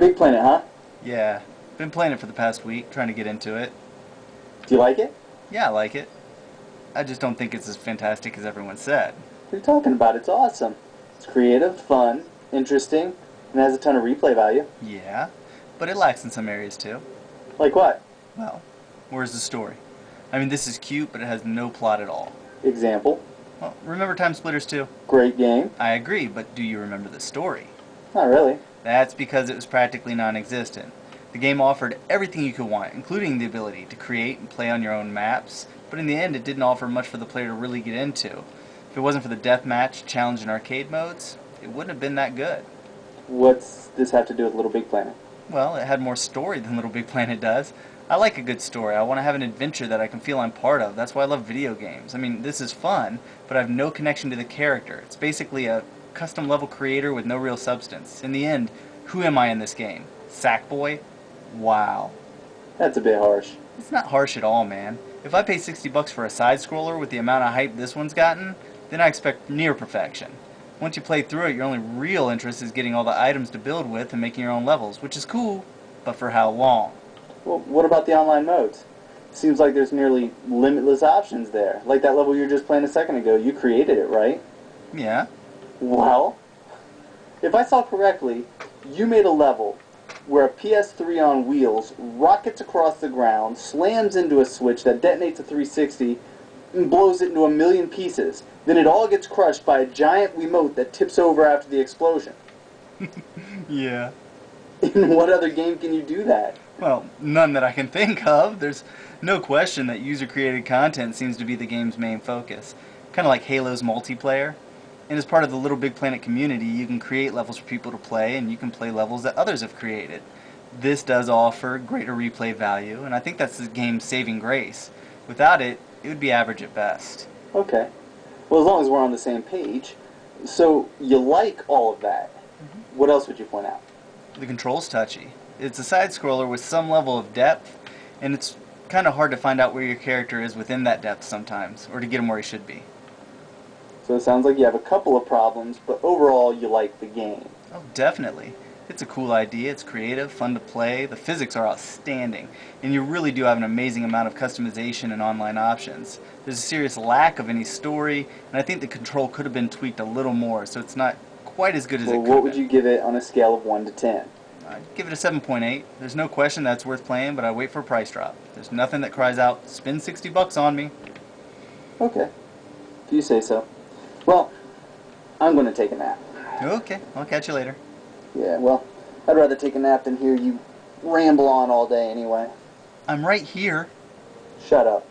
Big Planet, huh? Yeah, been playing it for the past week, trying to get into it. Do you like it? Yeah, I like it. I just don't think it's as fantastic as everyone said. What are you talking about? It's awesome. It's creative, fun, interesting, and has a ton of replay value. Yeah, but it lacks in some areas too. Like what? Well, where's the story? I mean, this is cute, but it has no plot at all. Example. Well, remember Time Splitters 2? Great game. I agree, but do you remember the story? Not really. That's because it was practically non-existent. The game offered everything you could want, including the ability to create and play on your own maps, but in the end it didn't offer much for the player to really get into. If it wasn't for the deathmatch, challenge, and arcade modes, it wouldn't have been that good. What's this have to do with Little Big Planet? Well, it had more story than Little Big Planet does. I like a good story. I want to have an adventure that I can feel I'm part of. That's why I love video games. I mean, this is fun, but I have no connection to the character. It's basically a custom level creator with no real substance. In the end, who am I in this game? Sackboy? Wow. That's a bit harsh. It's not harsh at all, man. If I pay $60 for a side-scroller with the amount of hype this one's gotten, then I expect near perfection. Once you play through it, your only real interest is getting all the items to build with and making your own levels, which is cool, but for how long? Well, what about the online modes? Seems like there's nearly limitless options there. Like that level you were just playing a second ago. You created it, right? Yeah. Well, if I saw correctly, you made a level where a PS3 on wheels rockets across the ground, slams into a switch that detonates a 360, and blows it into a million pieces. Then it all gets crushed by a giant Wiimote that tips over after the explosion. Yeah. In what other game can you do that? Well, none that I can think of. There's no question that user-created content seems to be the game's main focus. Kind of like Halo's multiplayer. And as part of the Little Big Planet community, you can create levels for people to play, and you can play levels that others have created. This does offer greater replay value, and I think that's the game's saving grace. Without it, it would be average at best. Okay. Well, as long as we're on the same page. So, you like all of that. What else would you point out? The control's touchy. It's a side-scroller with some level of depth, and it's kind of hard to find out where your character is within that depth sometimes, or to get him where he should be. So it sounds like you have a couple of problems, but overall you like the game. Oh, definitely. It's a cool idea, it's creative, fun to play, the physics are outstanding, and you really do have an amazing amount of customization and online options. There's a serious lack of any story, and I think the control could have been tweaked a little more, so it's not quite as good as it could have been. What would you give it on a scale of 1 to 10? I'd give it a 7.8. There's no question that's worth playing, but I wait for a price drop. There's nothing that cries out, spend $60 on me. Okay. If you say so. Well, I'm going to take a nap. Okay, I'll catch you later. Yeah, well, I'd rather take a nap than hear you ramble on all day anyway. I'm right here. Shut up.